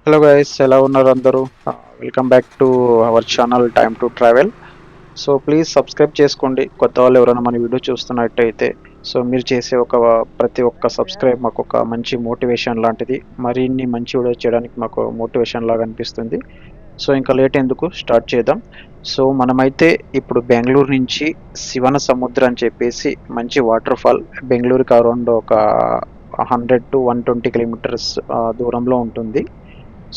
Hello guys, ఎలా ఉన్నారు అందరూ? Welcome back to our channel time to travel. So please subscribe చేసుకోండి. కొత్త వాళ్ళు ఎవరైనా మన వీడియో చూస్తున్నట్టయితే సో మీరు చేసే ప్రతి ఒక్క సబ్స్క్రైబ్ మాకు ఒక మంచి మోటివేషన్ లాంటిది. మరిన్ని మంచి వీడియో చేయడానికి మాకు మోటివేషన్ లాగా అనిపిస్తుంది. సో ఇంకా లేట్ ఎందుకు, స్టార్ట్ చేద్దాం. సో మనమైతే ఇప్పుడు బెంగళూరు నుంచి శివన సముద్రం అని చెప్పేసి మంచి వాటర్ ఫాల్, బెంగళూరుకి అరౌండ్ ఒక 100 to 120 కిలోమీటర్స్ దూరంలో ఉంటుంది.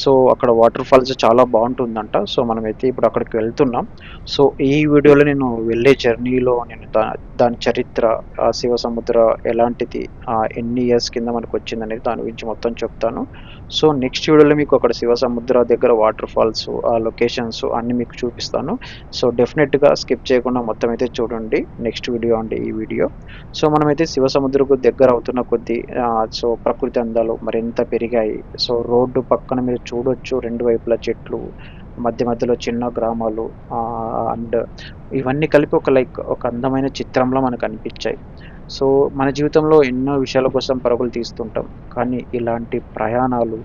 సో అక్కడ వాటర్ ఫాల్స్ చాలా బాగుంటుందంట. సో మనమైతే ఇప్పుడు అక్కడికి వెళ్తున్నాం. సో ఈ వీడియోలో నేను వెళ్ళే జర్నీలో నేను దాని చరిత్ర, శివ సముద్ర ఎలాంటిది, ఎన్ని ఇయర్స్ కింద మనకు వచ్చింది అనేది దాని గురించి మొత్తం చెప్తాను. సో నెక్స్ట్ వీడియోలో మీకు అక్కడ శివ సముద్ర దగ్గర వాటర్ ఫాల్స్, ఆ లొకేషన్స్ అన్ని మీకు చూపిస్తాను. సో డెఫినెట్గా స్కిప్ చేయకుండా మొత్తం అయితే చూడండి. నెక్స్ట్ వీడియో అండి ఈ వీడియో. సో మనమైతే శివ సముద్రకు దగ్గర అవుతున్న కొద్దీ సో ప్రకృతి అందాలు మరింత పెరిగాయి. సో రోడ్డు పక్కన మీరు చూడొచ్చు, రెండు వైపులా చెట్లు, మధ్య మధ్యలో చిన్న గ్రామాలు, అండ్ ఇవన్నీ కలిపి ఒక అందమైన చిత్రంలో మనకు అనిపించాయి. సో మన జీవితంలో ఎన్నో విషయాల కోసం పరుగులు తీస్తుంటాం, కానీ ఇలాంటి ప్రయాణాలు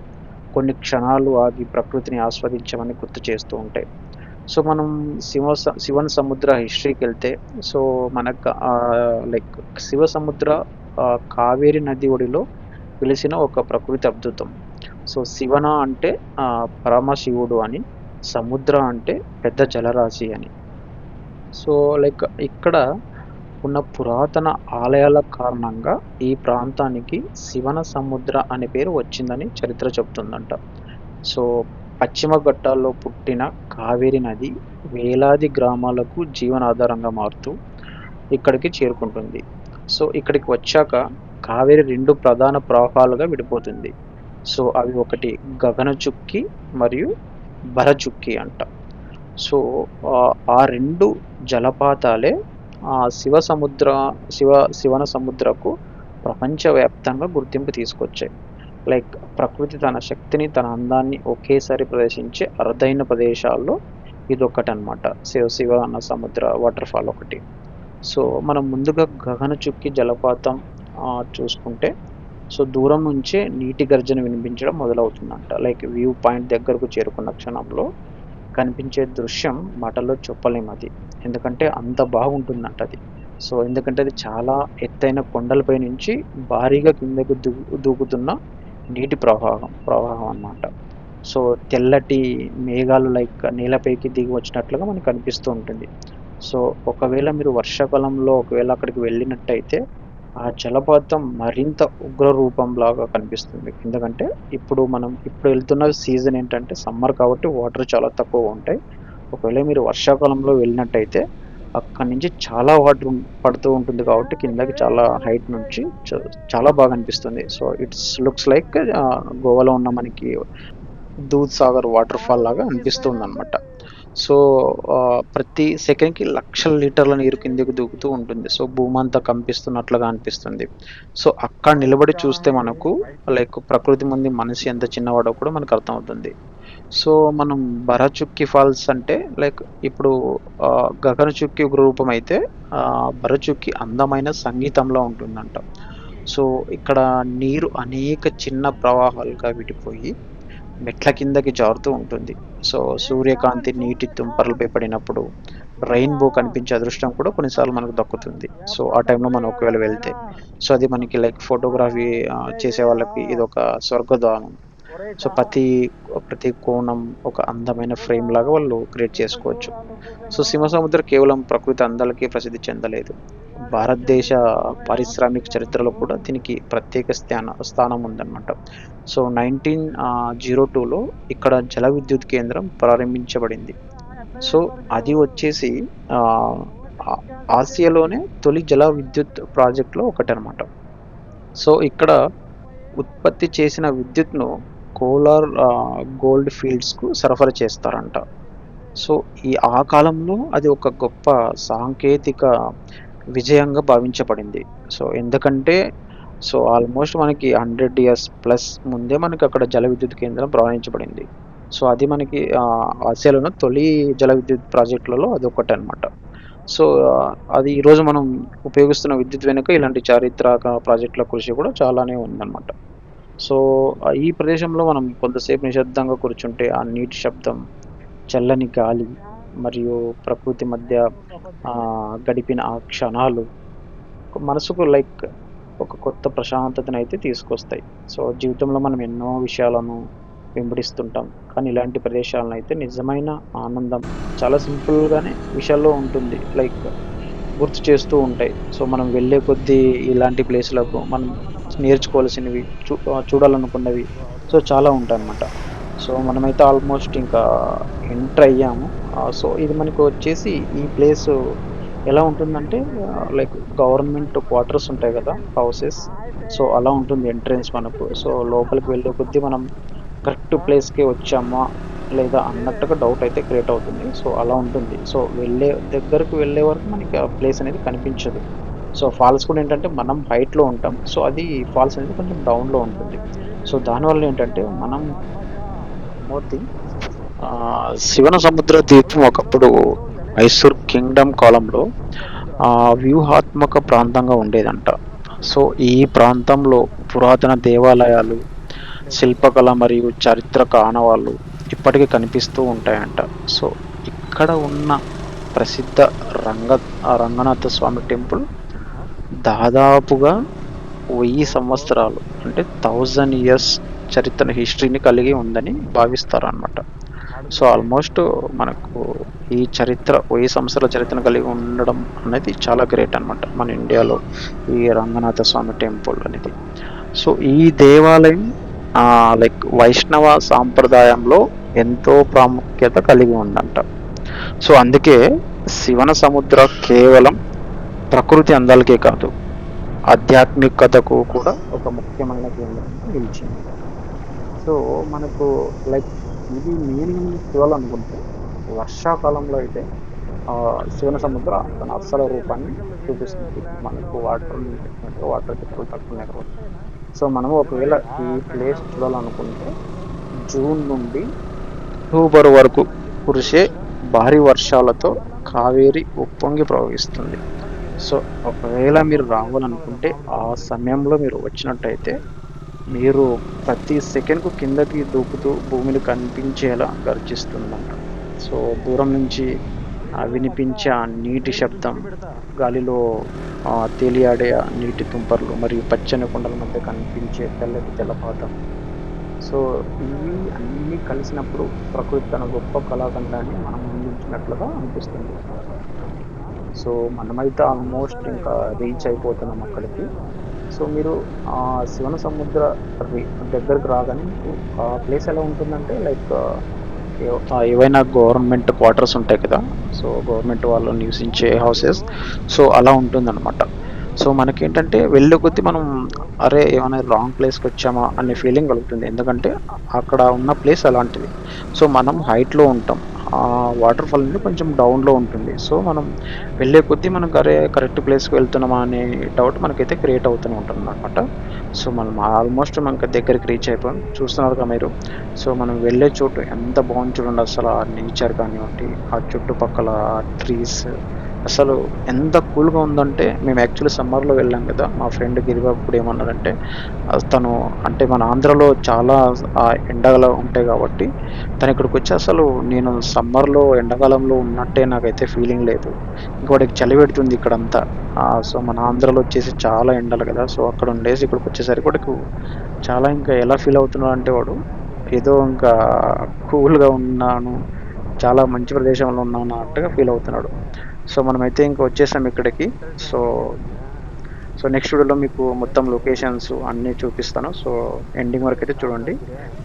కొన్ని క్షణాలు ఆగి ప్రకృతిని ఆస్వాదించమని గుర్తు చేస్తూ ఉంటాయి. సో మనం శివన్ సముద్ర హిస్టరీకి వెళ్తే, సో మనకు శివ సముద్ర కావేరి నది ఒడిలో వెలిసిన ఒక ప్రకృతి అద్భుతం. సో శివన అంటే పరమశివుడు అని, సముద్ర అంటే పెద్ద జలరాశి అని. సో ఇక్కడ ఉన్న పురాతన ఆలయాల కారణంగా ఈ ప్రాంతానికి శివన సముద్ర అనే పేరు వచ్చిందని చరిత్ర చెబుతుందంట. సో పశ్చిమ ఘట్టాల్లో పుట్టిన కావేరి నది వేలాది గ్రామాలకు జీవనాధారంగా మారుతూ ఇక్కడికి చేరుకుంటుంది. సో ఇక్కడికి వచ్చాక కావేరి రెండు ప్రధాన ప్రవాహాలుగా విడిపోతుంది. సో అవి ఒకటి గగనచుక్కి మరియు భరచుక్కి అంట. సో ఆ రెండు జలపాతాలే శివన సముద్రకు ప్రపంచవ్యాప్తంగా గుర్తింపు తీసుకొచ్చాయి. ప్రకృతి తన శక్తిని, తన అందాన్ని ఒకేసారి ప్రదర్శించే అరుదైన ప్రదేశాల్లో ఇదొకటి అనమాట. శివన సముద్ర వాటర్ ఫాల్ ఒకటి. సో మనం ముందుగా గగనచుక్కి జలపాతం చూసుకుంటే, సో దూరం నుంచే నీటి గర్జన వినిపించడం మొదలవుతుందంట. వ్యూ పాయింట్ దగ్గరకు చేరుకున్న క్షణంలో కనిపించే దృశ్యం మాటల్లో చెప్పలేము అది, ఎందుకంటే అంత బాగుంటుందంట అది. సో ఎందుకంటే అది చాలా ఎత్తైన కొండలపై నుంచి భారీగా కిందకు దూకుతున్న నీటి ప్రవాహం అన్నమాట. సో తెల్లటి మేఘాలు నేలపైకి దిగి వచ్చినట్లుగా మనకు అనిపిస్తూ ఉంటుంది. సో ఒకవేళ మీరు వర్షాకాలంలో అక్కడికి వెళ్ళినట్టయితే ఆ జలపాతం మరింత ఉగ్ర రూపంలాగా కనిపిస్తుంది. ఎందుకంటే ఇప్పుడు వెళ్తున్న సీజన్ ఏంటంటే సమ్మర్, కాబట్టి వాటర్ చాలా తక్కువగా ఉంటాయి. ఒకవేళ మీరు వర్షాకాలంలో వెళ్ళినట్టయితే అక్కడి నుంచి చాలా వాటర్ పడుతూ ఉంటుంది, కాబట్టి కిందకి చాలా హైట్ నుంచి చాలా బాగా అనిపిస్తుంది. సో ఇట్స్ లుక్స్ లైక్ గోవాలో ఉన్న మనకి దూద్ సాగర్ వాటర్ ఫాల్ లాగా అనిపిస్తుంది అనమాట. సో ప్రతి సెకండ్కి లక్షల లీటర్ల నీరు కిందకి దూకుతూ ఉంటుంది. సో భూమి అంతా కంపిస్తున్నట్లుగా అనిపిస్తుంది. సో అక్కడ నిలబడి చూస్తే మనకు ప్రకృతి ముందు మనిషి ఎంత చిన్నవాడో కూడా మనకు అర్థమవుతుంది. సో మనం భరచుక్కి ఫాల్స్ అంటే ఇప్పుడు గగనచుక్కి ఒక రూపం అయితే, భరచుక్కి అందమైన సంగీతంలో ఉంటుందంట. సో ఇక్కడ నీరు అనేక చిన్న ప్రవాహాలుగా విడిపోయి మెట్ల కిందకి జారుతూ ఉంటుంది. సో సూర్యకాంతి నీటి తుంపర్లపై పడినప్పుడు రెయిన్బో కనిపించే అదృష్టం కూడా కొన్నిసార్లు మనకు దక్కుతుంది. సో ఆ టైంలో మనం ఒకవేళ వెళ్తే, సో అది మనకి ఫోటోగ్రఫీ చేసే వాళ్ళకి ఇది ఒక స్వర్గధామం. సో ప్రతి కోణం ఒక అందమైన ఫ్రేమ్ లాగా వాళ్ళు క్రియేట్ చేసుకోవచ్చు. సో శివసముద్రం కేవలం ప్రకృతి అందాలకే ప్రసిద్ధి చెందలేదు, భారతదేశ పారిశ్రామిక చరిత్రలో కూడా దీనికి ప్రత్యేక స్థానం ఉందన్నమాట. సో 1902లో ఇక్కడ జల విద్యుత్ కేంద్రం ప్రారంభించబడింది. సో అది వచ్చేసి ఆసియాలోనే తొలి జల విద్యుత్ ప్రాజెక్టులో ఒకటి అనమాట. సో ఇక్కడ ఉత్పత్తి చేసిన విద్యుత్ను కోలార్ గోల్డ్ ఫీల్డ్స్కు సరఫరా చేస్తారంట. సో ఆ కాలంలో అది ఒక గొప్ప సాంకేతిక విజయంగా భావించబడింది. సో ఎందుకంటే సో ఆల్మోస్ట్ మనకి 100 ఇయర్స్ ప్లస్ ముందే మనకి అక్కడ జల విద్యుత్ కేంద్రం ప్రారంభించబడింది. సో అది మనకి ఆసియాలోని తొలి జల విద్యుత్ ప్రాజెక్టులలో అది ఒకటి అనమాట. సో అది ఈరోజు మనం ఉపయోగిస్తున్న విద్యుత్ వెనుక ఇలాంటి చారిత్రక ప్రాజెక్టుల కృషి కూడా చాలానే ఉందన్నమాట. సో ఈ ప్రదేశంలో మనం కొంతసేపు నిశ్శబ్దంగా కూర్చుంటే ఆ నీటి శబ్దం, చల్లని గాలి మరియు ప్రకృతి మధ్య గడిపిన ఆ క్షణాలు మనసుకు ఒక కొత్త ప్రశాంతతనైతే తీసుకొస్తాయి. సో, జీవితంలో మనం ఎన్నో విషయాలను వెంబడిస్తుంటాం. కానీ ఇలాంటి ప్రదేశాలనైతే నిజమైన ఆనందం చాలా సింపుల్‌గానే విషయాల్లో ఉంటుంది. గుర్తు చేస్తూ ఉంటాయి. సో, మనం వెళ్ళే కొద్దీ ఇలాంటి ప్లేస్‌లకు మనం నేర్చుకోవాల్సినవి, చూడాలనుకున్నవి సో, చాలా ఉంటాయన్నమాట. సో, మనమైతే ఆల్మోస్ట్ ఇంకా ఎంటర్ అయ్యాము. సో, ఇది మనకు వచ్చేసి ఈ ప్లేసు ఎలా ఉంటుందంటే గవర్నమెంట్ క్వార్టర్స్ ఉంటాయి గదా! హౌసెస్. సో, అలా ఉంటుంది ఎంట్రన్స్ మనకు. సో, లోపలికి వెళ్ళే కొద్దీ మనం కరెక్ట్ ప్లేస్‌కే వచ్చామా? లేదా? అన్నట్టుగా డౌట్ అయితే క్రియేట్ అవుతుంది. సో, అలా ఉంటుంది. సో, దగ్గరకు వెళ్ళే వరకు మనకి ఆ ప్లేస్ అనేది కనిపించదు. సో, ఫాల్స్ కూడా ఏంటంటే మనం హైట్‌లో ఉంటాం. సో, అది ఫాల్స్ అనేది కొంచెం డౌన్‌లో ఉంటుంది. సో, దానివల్ల ఏంటంటే మనం మోర్ థింగ్ శివనసముద్ర ద్వీపం ఒకప్పుడు మైసూర్ కింగ్డమ్ కాలంలో వ్యూహాత్మక ప్రాంతంగా ఉండేదంట. సో, ఈ ప్రాంతంలో పురాతన దేవాలయాలు, శిల్పకళ మరియు చారిత్రక ఆనవాళ్ళు ఇప్పటికీ కనిపిస్తూ ఉంటాయంట. సో, ఇక్కడ ఉన్న ప్రసిద్ధ రంగనాథ స్వామి టెంపుల్ దాదాపుగా 1000 సంవత్సరాలు అంటే 1000 ఇయర్స్ హిస్టరీని కలిగి ఉందని భావిస్తారనమాట. సో, ఆల్మోస్ట్ మనకు ఈ 1000 సంవత్సరాల చరిత్రను కలిగి ఉండడం అనేది చాలా గ్రేట్ అనమాట. మన ఇండియాలో ఈ రంగనాథ స్వామి టెంపుల్ అనేది. సో, ఈ దేవాలయం వైష్ణవ సాంప్రదాయంలో ఎంతో ప్రాముఖ్యత కలిగి ఉందంట. సో, అందుకే శివన సముద్ర కేవలం ప్రకృతి అందాలకే కాదు, ఆధ్యాత్మికతకు కూడా ఒక ముఖ్యమైన కేంద్రంగా నిలిచింది. సో, మనకు లైక్ ఇది మెయిన్‌గా మనం చూడాలనుకుంటే వర్షాకాలంలో అయితే శివన సముద్ర తన అసలు రూపాన్ని చూపిస్తుంది. మనకు వాటర్ ఎక్కువ తక్కువ కాబట్టి. సో, మనము ఒకవేళ ఈ ప్లేస్ చూడాలనుకుంటే జూన్ నుండి అక్టోబర్ వరకు కురిసే భారీ వర్షాలతో కావేరి ఉప్పొంగి ప్రవహిస్తుంది. సో, ఒకవేళ మీరు రావాలనుకుంటే ఆ సమయంలో మీరు వచ్చినట్టయితే మీరు ప్రతి సెకండ్‌కు కిందకి దూకుతూ భూమిని కనిపించేలా గర్జిస్తుందంట. సో, దూరం నుంచి వినిపించే ఆ నీటి శబ్దం, గాలిలో తేలియాడే ఆ నీటి తుంపర్లు మరియు పచ్చని కొండల మధ్య కనిపించే తెల్లటి జలపాతం. సో, ఇవి అన్నీ కలిసినప్పుడు ప్రకృతి తన గొప్ప కళాఖండాన్ని మనం అందించినట్లుగా అనిపిస్తుంది. సో, మనమైతే ఆల్మోస్ట్ ఇంకా రీచ్ అయిపోతున్నాం అక్కడికి. సో, మీరు శివన సముద్ర రి దగ్గరికి రాగానే మీకు ఆ ప్లేస్ ఎలా ఉంటుందంటే ఏవైనా గవర్నమెంట్ క్వార్టర్స్ ఉంటాయి కదా! సో, గవర్నమెంట్ వాళ్ళు నివసించే హౌసెస్. సో, అలా ఉంటుందన్నమాట. సో, మనకేంటంటే వెళ్ళే కొద్దీ మనం అరే! ఏమైనా రాంగ్ ప్లేస్‌కొచ్చామా అనే ఫీలింగ్ కలుగుతుంది. ఎందుకంటే అక్కడ ఉన్న ప్లేస్ అలాంటిది. సో, మనం హైట్‌లో ఉంటాం. వాటర్ ఫాల్ అనేది కొంచెం డౌన్‌లో ఉంటుంది. సో, మనం వెళ్ళే కొద్దీ మనకు అరే! కరెక్ట్ ప్లేస్‌కి వెళ్తున్నామా అనే డౌట్ మనకైతే క్రియేట్ అవుతూనే ఉంటుందన్నమాట. సో, మనం ఆల్మోస్ట్ మనకు దగ్గరికి రీచ్ అయిపోయాం. చూస్తున్నారుగా మీరు. సో, మనం వెళ్ళే చోటు ఎంత బాగుంది చూడండి అసలు. ఆ నేచర్ కానివ్వండి, ఆ చుట్టుపక్కల ట్రీస్ అసలు ఎంత కూల్‌గా ఉందంటే మేము యాక్చువల్లీ సమ్మర్‌లో వెళ్ళాం కదా! మా ఫ్రెండ్ గిరిబాబు కూడా ఏమన్నాడంటే తను అంటే మన ఆంధ్రాలో చాలా ఎండలు ఉంటాయి కాబట్టి తను ఇక్కడికొచ్చి అసలు నేను సమ్మర్‌లో ఎండాకాలంలో ఉన్నట్టే నాకైతే ఫీలింగ్ లేదు. ఇంకోటికి చలి పెడుతుంది ఇక్కడంతా. సో, మన ఆంధ్రాలో వచ్చేసి చాలా ఎండలు కదా! సో, అక్కడ ఉండేసి ఇక్కడికొచ్చేసరికి వాడికి చాలా ఇంకా ఎలా ఫీల్ అవుతున్నాడంటే వాడు ఏదో ఇంకా కూల్‌గా ఉన్నాను, చాలా మంచి ప్రదేశంలో ఉన్నాను అన్నట్టుగా ఫీల్ అవుతున్నాడు. సో, మనమైతే ఇంక వచ్చేసాం ఇక్కడికి. సో, నెక్స్ట్ వీడియోలో మీకు మొత్తం లొకేషన్స్ అన్నీ చూపిస్తాను. సో, ఎండింగ్ వరకైతే చూడండి.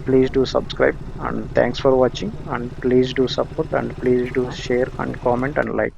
Please do subscribe and thanks for watching and please do support and please do share and comment and like.